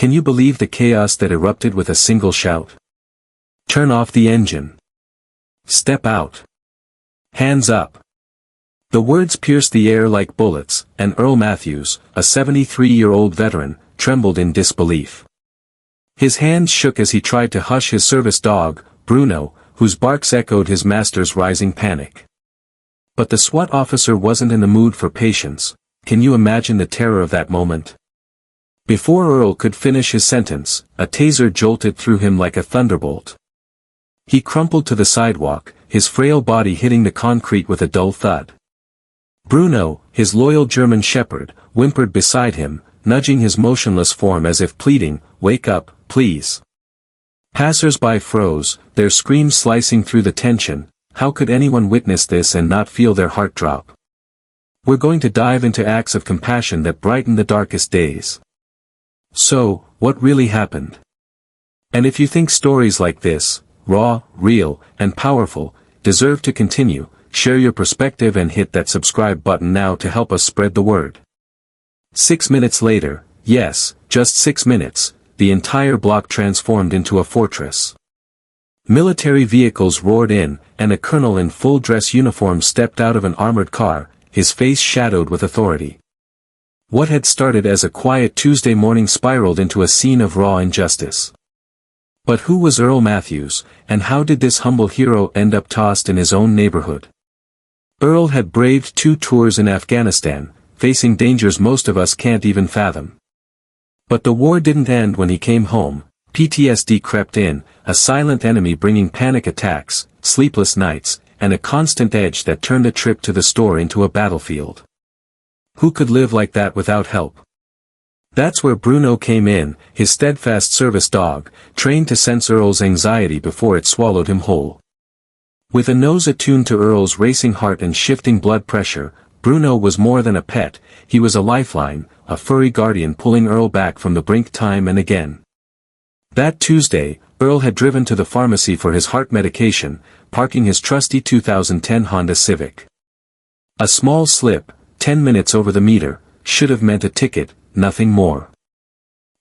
Can you believe the chaos that erupted with a single shout? Turn off the engine. Step out. Hands up. The words pierced the air like bullets, and Earl Matthews, a 73-year-old veteran, trembled in disbelief. His hands shook as he tried to hush his service dog, Bruno, whose barks echoed his master's rising panic. But the SWAT officer wasn't in the mood for patience. Can you imagine the terror of that moment? Before Earl could finish his sentence, a taser jolted through him like a thunderbolt. He crumpled to the sidewalk, his frail body hitting the concrete with a dull thud. Bruno, his loyal German shepherd, whimpered beside him, nudging his motionless form as if pleading, "Wake up, please." Passers-by froze, their screams slicing through the tension. How could anyone witness this and not feel their heart drop? We're going to dive into acts of compassion that brighten the darkest days. So, what really happened? And if you think stories like this, raw, real, and powerful, deserve to continue, share your perspective and hit that subscribe button now to help us spread the word. 6 minutes later, yes, just 6 minutes, the entire block transformed into a fortress. Military vehicles roared in, and a colonel in full-dress uniform stepped out of an armored car, his face shadowed with authority. What had started as a quiet Tuesday morning spiraled into a scene of raw injustice. But who was Earl Matthews, and how did this humble hero end up tossed in his own neighborhood? Earl had braved 2 tours in Afghanistan, facing dangers most of us can't even fathom. But the war didn't end when he came home. PTSD crept in, a silent enemy bringing panic attacks, sleepless nights, and a constant edge that turned a trip to the store into a battlefield. Who could live like that without help? That's where Bruno came in, his steadfast service dog, trained to sense Earl's anxiety before it swallowed him whole. With a nose attuned to Earl's racing heart and shifting blood pressure, Bruno was more than a pet, he was a lifeline, a furry guardian pulling Earl back from the brink time and again. That Tuesday, Earl had driven to the pharmacy for his heart medication, parking his trusty 2010 Honda Civic. A small slip, 10 minutes over the meter, should have meant a ticket, nothing more.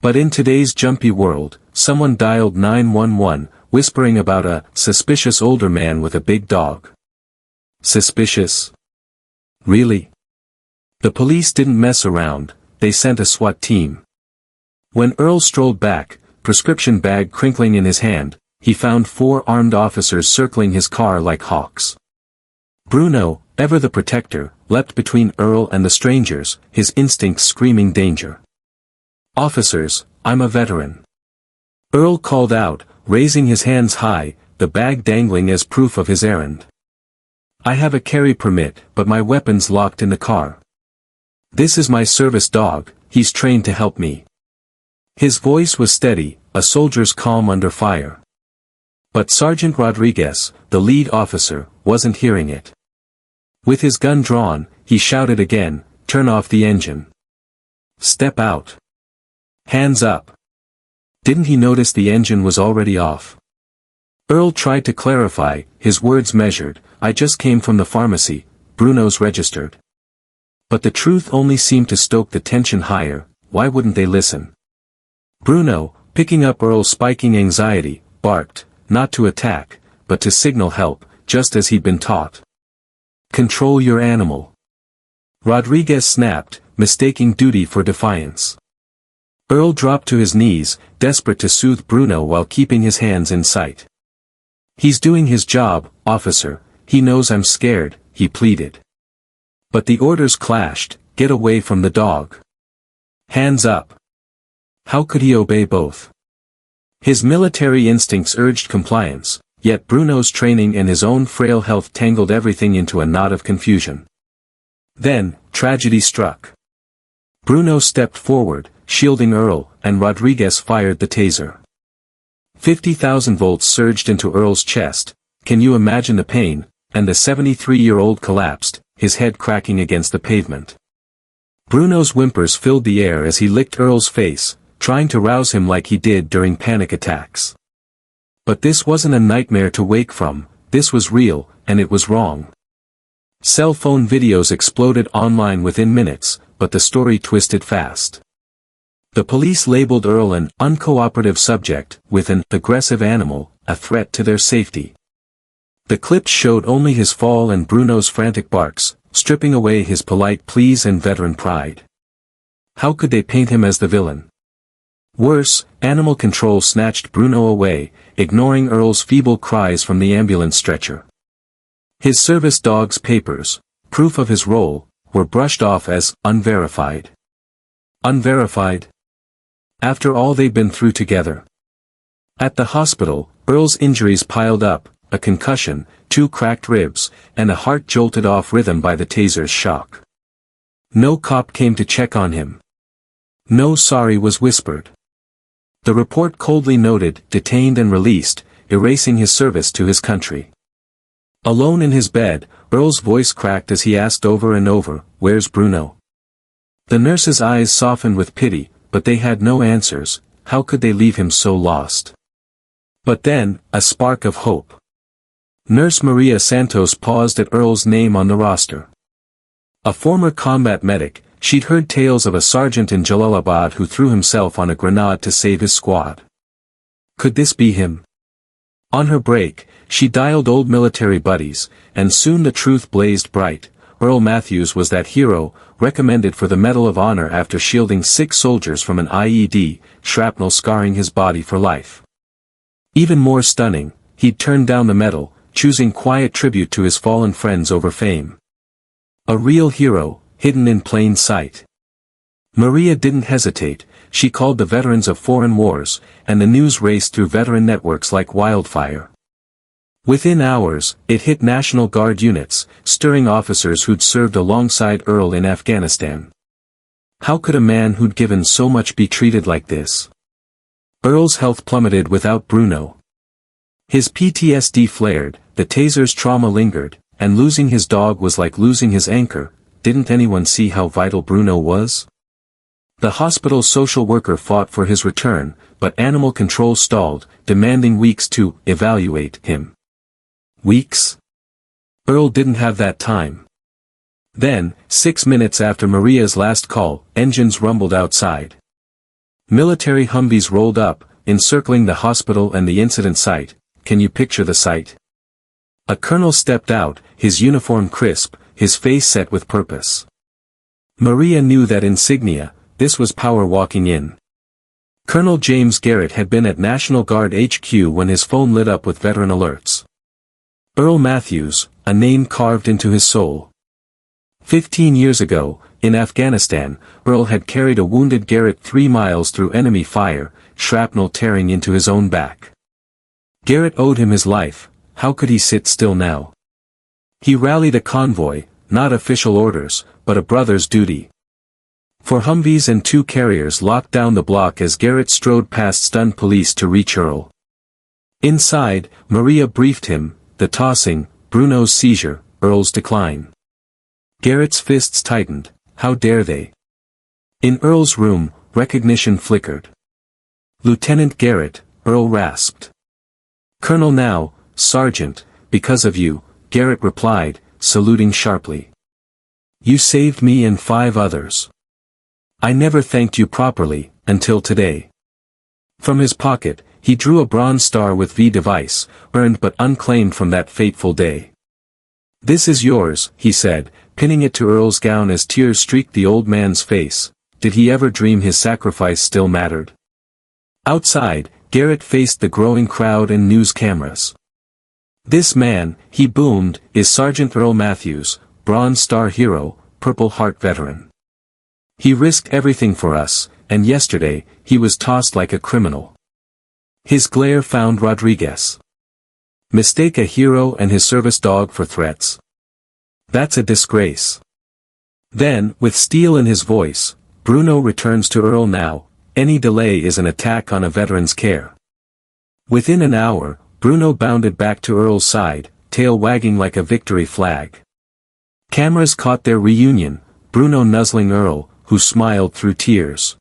But in today's jumpy world, someone dialed 911, whispering about a suspicious older man with a big dog. Suspicious? Really? The police didn't mess around, they sent a SWAT team. When Earl strolled back, prescription bag crinkling in his hand, he found 4 armed officers circling his car like hawks. Bruno, ever the protector, leapt between Earl and the strangers, his instincts screaming danger. "Officers, I'm a veteran." Earl called out, raising his hands high, the bag dangling as proof of his errand. "I have a carry permit, but my weapon's locked in the car. This is my service dog, he's trained to help me." His voice was steady, a soldier's calm under fire. But Sergeant Rodriguez, the lead officer, wasn't hearing it. With his gun drawn, he shouted again, "Turn off the engine. Step out. Hands up." Didn't he notice the engine was already off? Earl tried to clarify, his words measured, "I just came from the pharmacy, Bruno's registered." But the truth only seemed to stoke the tension higher. Why wouldn't they listen? Bruno, picking up Earl's spiking anxiety, barked, not to attack, but to signal help, just as he'd been taught. "Control your animal." Rodriguez snapped, mistaking duty for defiance. Earl dropped to his knees, desperate to soothe Bruno while keeping his hands in sight. "He's doing his job, officer, he knows I'm scared," he pleaded. But the orders clashed, "Get away from the dog. Hands up." How could he obey both? His military instincts urged compliance, yet Bruno's training and his own frail health tangled everything into a knot of confusion. Then, tragedy struck. Bruno stepped forward, shielding Earl, and Rodriguez fired the taser. 50,000 volts surged into Earl's chest, can you imagine the pain, and the 73-year-old collapsed, his head cracking against the pavement. Bruno's whimpers filled the air as he licked Earl's face, trying to rouse him like he did during panic attacks. But this wasn't a nightmare to wake from, this was real, and it was wrong. Cell phone videos exploded online within minutes, but the story twisted fast. The police labeled Earl an uncooperative subject, with an aggressive animal, a threat to their safety. The clips showed only his fall and Bruno's frantic barks, stripping away his polite pleas and veteran pride. How could they paint him as the villain? Worse, animal control snatched Bruno away, ignoring Earl's feeble cries from the ambulance stretcher. His service dog's papers, proof of his role, were brushed off as unverified. Unverified? After all they'd been through together. At the hospital, Earl's injuries piled up, a concussion, 2 cracked ribs, and a heart jolted off rhythm by the taser's shock. No cop came to check on him. No sorry was whispered. The report coldly noted, detained and released, erasing his service to his country. Alone in his bed, Earl's voice cracked as he asked over and over, "Where's Bruno?" The nurse's eyes softened with pity, but they had no answers. How could they leave him so lost? But then, a spark of hope. Nurse Maria Santos paused at Earl's name on the roster. A former combat medic, she'd heard tales of a sergeant in Jalalabad who threw himself on a grenade to save his squad. Could this be him? On her break, she dialed old military buddies, and soon the truth blazed bright. Earl Matthews was that hero, recommended for the Medal of Honor after shielding 6 soldiers from an IED, shrapnel scarring his body for life. Even more stunning, he'd turned down the medal, choosing quiet tribute to his fallen friends over fame. A real hero, hidden in plain sight. Maria didn't hesitate, she called the veterans of foreign wars, and the news raced through veteran networks like wildfire. Within hours, it hit National Guard units, stirring officers who'd served alongside Earl in Afghanistan. How could a man who'd given so much be treated like this? Earl's health plummeted without Bruno. His PTSD flared, the taser's trauma lingered, and losing his dog was like losing his anchor. Didn't anyone see how vital Bruno was? The hospital's social worker fought for his return, but animal control stalled, demanding weeks to evaluate him. Weeks? Earl didn't have that time. Then, 6 minutes after Maria's last call, engines rumbled outside. Military Humvees rolled up, encircling the hospital and the incident site. Can you picture the sight? A colonel stepped out, his uniform crisp, his face set with purpose. Maria knew that insignia. This was power walking in. Colonel James Garrett had been at National Guard HQ when his phone lit up with veteran alerts. Earl Matthews, a name carved into his soul. 15 years ago, in Afghanistan, Earl had carried a wounded Garrett 3 miles through enemy fire, shrapnel tearing into his own back. Garrett owed him his life. How could he sit still now? He rallied a convoy, not official orders, but a brother's duty. 4 Humvees and 2 carriers locked down the block as Garrett strode past stunned police to reach Earl. Inside, Maria briefed him, the tossing, Bruno's seizure, Earl's decline. Garrett's fists tightened. How dare they? In Earl's room, recognition flickered. Lieutenant Garrett, Earl rasped. Colonel now, Sergeant, because of you, Garrett replied, saluting sharply. You saved me and 5 others. I never thanked you properly, until today. From his pocket, he drew a bronze star with V device, earned but unclaimed from that fateful day. This is yours, he said, pinning it to Earl's gown as tears streaked the old man's face. Did he ever dream his sacrifice still mattered? Outside, Garrett faced the growing crowd and news cameras. This man, he boomed, is Sergeant Earl Matthews, Bronze Star hero, Purple Heart veteran. He risked everything for us, and yesterday, he was tossed like a criminal. His glare found Rodriguez. Mistake a hero and his service dog for threats. That's a disgrace. Then, with steel in his voice, Bruno returns to Earl now. Any delay is an attack on a veteran's care. Within an hour, Bruno bounded back to Earl's side, tail wagging like a victory flag. Cameras caught their reunion, Bruno nuzzling Earl, who smiled through tears.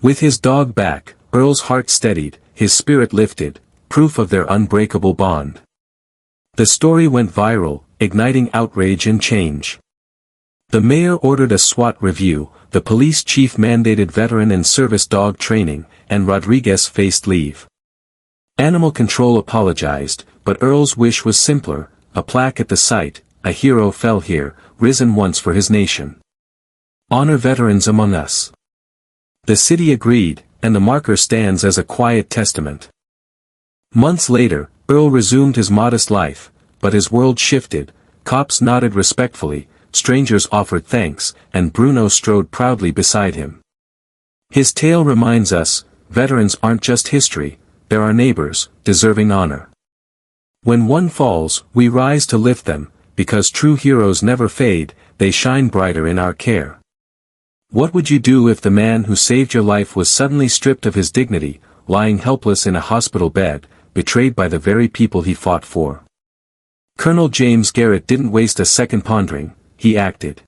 With his dog back, Earl's heart steadied, his spirit lifted, proof of their unbreakable bond. The story went viral, igniting outrage and change. The mayor ordered a SWAT review, the police chief mandated veteran and service dog training, and Rodriguez faced leave. Animal control apologized, but Earl's wish was simpler, a plaque at the site, "A hero fell here, risen once for his nation. Honor veterans among us." The city agreed, and the marker stands as a quiet testament. Months later, Earl resumed his modest life, but his world shifted. Cops nodded respectfully, strangers offered thanks, and Bruno strode proudly beside him. His tale reminds us, veterans aren't just history, they're our neighbors, deserving honor. When one falls, we rise to lift them, because true heroes never fade, they shine brighter in our care. What would you do if the man who saved your life was suddenly stripped of his dignity, lying helpless in a hospital bed, betrayed by the very people he fought for? Colonel James Garrett didn't waste a second pondering, he acted.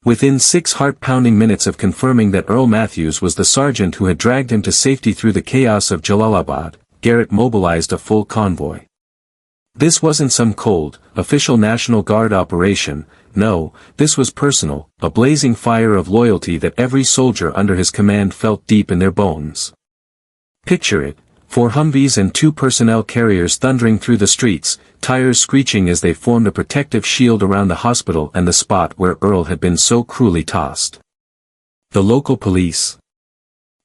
Within 6 heart-pounding minutes of confirming that Earl Matthews was the sergeant who had dragged him to safety through the chaos of Jalalabad, Garrett mobilized a full convoy. This wasn't some cold, official National Guard operation, no, this was personal, a blazing fire of loyalty that every soldier under his command felt deep in their bones. Picture it, 4 Humvees and 2 personnel carriers thundering through the streets, tires screeching as they formed a protective shield around the hospital and the spot where Earl had been so cruelly tossed. The local police.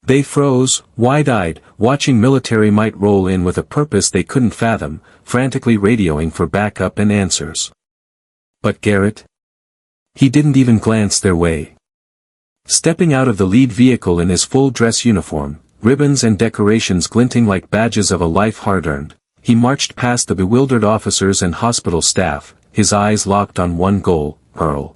They froze, wide-eyed, watching military might roll in with a purpose they couldn't fathom, frantically radioing for backup and answers. But Garrett? He didn't even glance their way. Stepping out of the lead vehicle in his full dress uniform, ribbons and decorations glinting like badges of a life hard-earned, he marched past the bewildered officers and hospital staff, his eyes locked on one goal, Earl.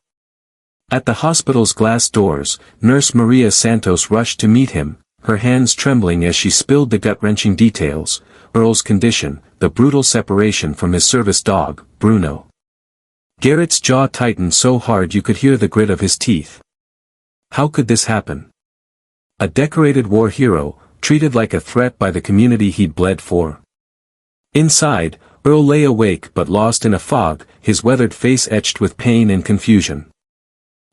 At the hospital's glass doors, Nurse Maria Santos rushed to meet him, her hands trembling as she spilled the gut-wrenching details, Earl's condition, the brutal separation from his service dog, Bruno. Garrett's jaw tightened so hard you could hear the grit of his teeth. How could this happen? A decorated war hero, treated like a threat by the community he'd bled for. Inside, Earl lay awake but lost in a fog, his weathered face etched with pain and confusion.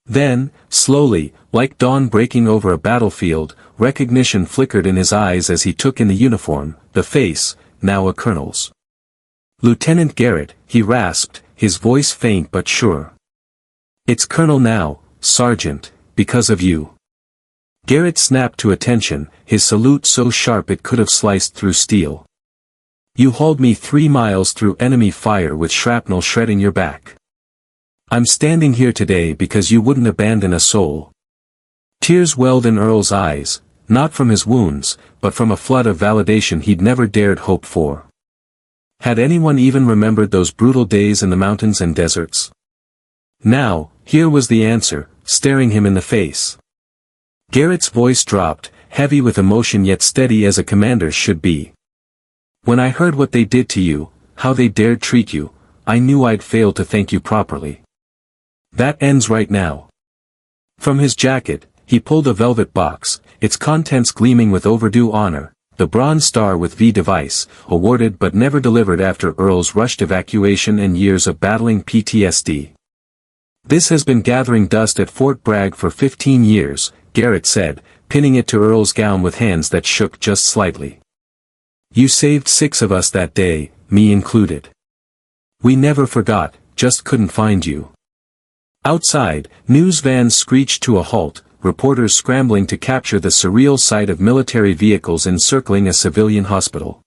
Then, slowly, like dawn breaking over a battlefield, recognition flickered in his eyes as he took in the uniform, the face, now a colonel's. "Lieutenant Garrett," he rasped, his voice faint but sure. "It's Colonel now, Sergeant, because of you." Garrett snapped to attention, his salute so sharp it could have sliced through steel. "You hauled me 3 miles through enemy fire with shrapnel shredding your back. I'm standing here today because you wouldn't abandon a soul." Tears welled in Earl's eyes, not from his wounds, but from a flood of validation he'd never dared hope for. Had anyone even remembered those brutal days in the mountains and deserts? Now, here was the answer, staring him in the face. Garrett's voice dropped, heavy with emotion yet steady as a commander's should be. "When I heard what they did to you, how they dared treat you, I knew I'd failed to thank you properly. That ends right now." From his jacket, he pulled a velvet box, its contents gleaming with overdue honor, the Bronze Star with V device, awarded but never delivered after Earl's rushed evacuation and years of battling PTSD. "This has been gathering dust at Fort Bragg for 15 years, Garrett said, pinning it to Earl's gown with hands that shook just slightly. "You saved 6 of us that day, me included. We never forgot, just couldn't find you." Outside, news vans screeched to a halt, reporters scrambling to capture the surreal sight of military vehicles encircling a civilian hospital.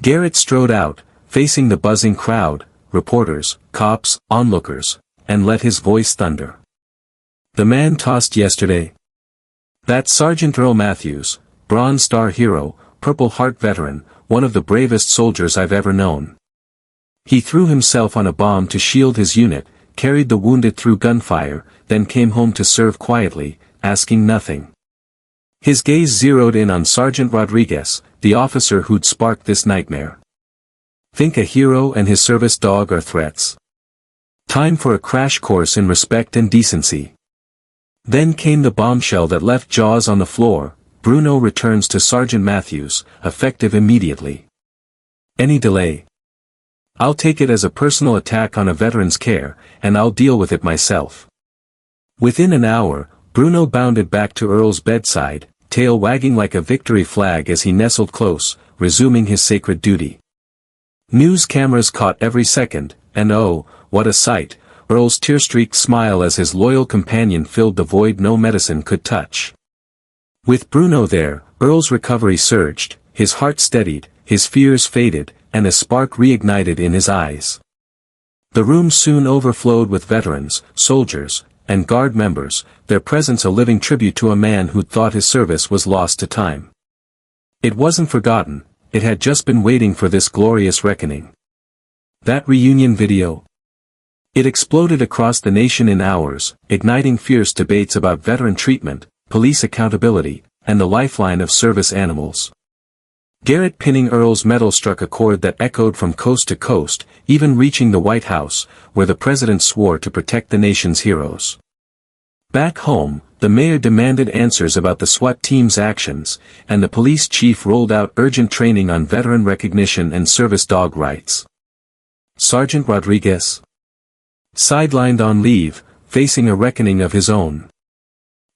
Garrett strode out, facing the buzzing crowd, reporters, cops, onlookers, and let his voice thunder. "The man tossed yesterday? That's Sergeant Earl Matthews, Bronze Star hero, Purple Heart veteran, one of the bravest soldiers I've ever known. He threw himself on a bomb to shield his unit, carried the wounded through gunfire, then came home to serve quietly, asking nothing." His gaze zeroed in on Sergeant Rodriguez, the officer who'd sparked this nightmare. Think a hero and his service dog are threats? Time for a crash course in respect and decency. Then came the bombshell that left jaws on the floor. Bruno returns to Sergeant Matthews, effective immediately. "Any delay? I'll take it as a personal attack on a veteran's care, and I'll deal with it myself." Within an hour, Bruno bounded back to Earl's bedside, tail wagging like a victory flag as he nestled close, resuming his sacred duty. News cameras caught every second, and oh, what a sight, Earl's tear-streaked smile as his loyal companion filled the void no medicine could touch. With Bruno there, Earl's recovery surged, his heart steadied, his fears faded, and a spark reignited in his eyes. The room soon overflowed with veterans, soldiers, and guard members, their presence a living tribute to a man who'd thought his service was lost to time. It wasn't forgotten, it had just been waiting for this glorious reckoning. That reunion video? It exploded across the nation in hours, igniting fierce debates about veteran treatment, police accountability, and the lifeline of service animals. Garrett pinning Earl's medal struck a chord that echoed from coast to coast, even reaching the White House, where the president swore to protect the nation's heroes. Back home, the mayor demanded answers about the SWAT team's actions, and the police chief rolled out urgent training on veteran recognition and service dog rights. Sergeant Rodriguez? Sidelined on leave, facing a reckoning of his own.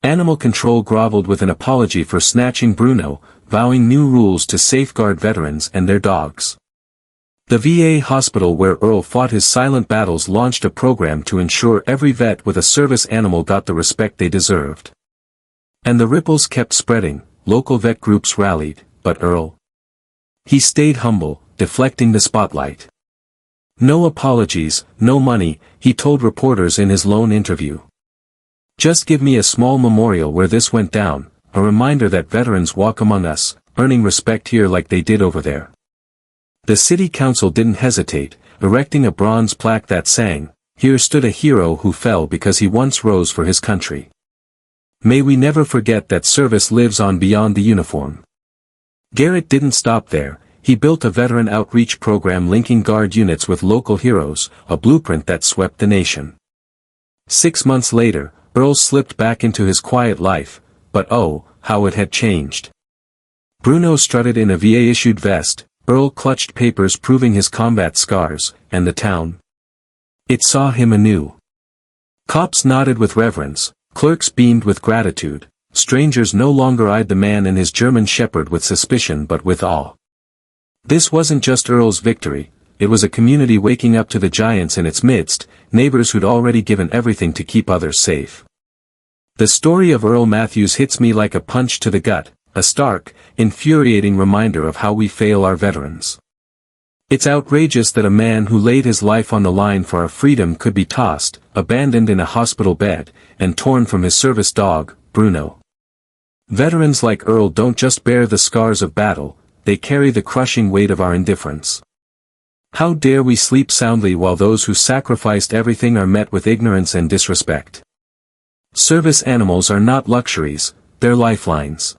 Animal Control groveled with an apology for snatching Bruno, vowing new rules to safeguard veterans and their dogs. The VA hospital where Earl fought his silent battles launched a program to ensure every vet with a service animal got the respect they deserved. And the ripples kept spreading, local vet groups rallied, but Earl? He stayed humble, deflecting the spotlight. No apologies, no money, he told reporters in his lone interview. Just give me a small memorial where this went down, a reminder that veterans walk among us, earning respect here like they did over there. The city council didn't hesitate, erecting a bronze plaque that sang, "Here stood a hero who fell because he once rose for his country. May we never forget that service lives on beyond the uniform." Garrett didn't stop there, he built a veteran outreach program linking guard units with local heroes, a blueprint that swept the nation. 6 months later, Earl slipped back into his quiet life, but oh, how it had changed. Bruno strutted in a VA-issued vest, Earl clutched papers proving his combat scars, and the town. It saw him anew. Cops nodded with reverence, clerks beamed with gratitude, strangers no longer eyed the man and his German shepherd with suspicion but with awe. This wasn't just Earl's victory, it was a community waking up to the giants in its midst, neighbors who'd already given everything to keep others safe. The story of Earl Matthews hits me like a punch to the gut, a stark, infuriating reminder of how we fail our veterans. It's outrageous that a man who laid his life on the line for our freedom could be tossed, abandoned in a hospital bed, and torn from his service dog, Bruno. Veterans like Earl don't just bear the scars of battle, they carry the crushing weight of our indifference. How dare we sleep soundly while those who sacrificed everything are met with ignorance and disrespect? Service animals are not luxuries, they're lifelines.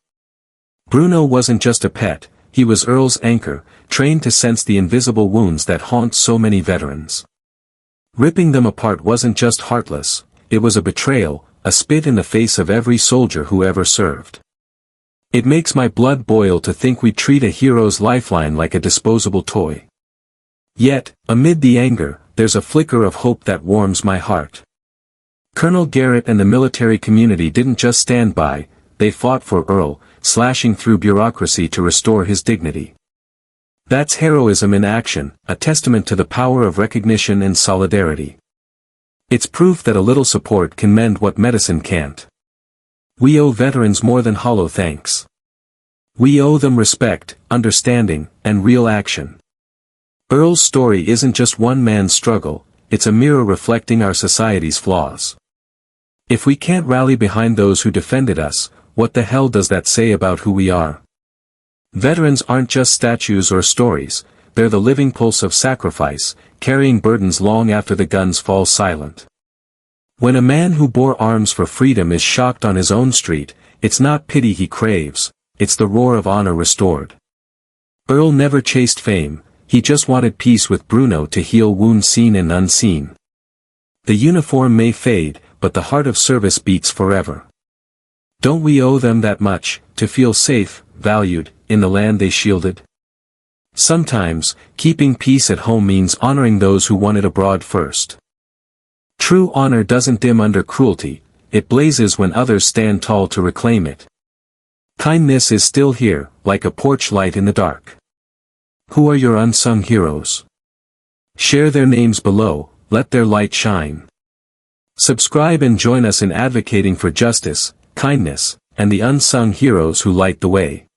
Bruno wasn't just a pet, he was Earl's anchor, trained to sense the invisible wounds that haunt so many veterans. Ripping them apart wasn't just heartless, it was a betrayal, a spit in the face of every soldier who ever served. It makes my blood boil to think we treat a hero's lifeline like a disposable toy. Yet, amid the anger, there's a flicker of hope that warms my heart. Colonel Garrett and the military community didn't just stand by, they fought for Earl, slashing through bureaucracy to restore his dignity. That's heroism in action, a testament to the power of recognition and solidarity. It's proof that a little support can mend what medicine can't. We owe veterans more than hollow thanks. We owe them respect, understanding, and real action. Earl's story isn't just one man's struggle, it's a mirror reflecting our society's flaws. If we can't rally behind those who defended us, what the hell does that say about who we are? Veterans aren't just statues or stories, they're the living pulse of sacrifice, carrying burdens long after the guns fall silent. When a man who bore arms for freedom is shocked on his own street, it's not pity he craves, it's the roar of honor restored. Earl never chased fame, he just wanted peace with Bruno to heal wounds seen and unseen. The uniform may fade, but the heart of service beats forever. Don't we owe them that much, to feel safe, valued, in the land they shielded? Sometimes, keeping peace at home means honoring those who won it abroad first. True honor doesn't dim under cruelty, it blazes when others stand tall to reclaim it. Kindness is still here, like a porch light in the dark. Who are your unsung heroes? Share their names below, let their light shine. Subscribe and join us in advocating for justice, kindness, and the unsung heroes who light the way.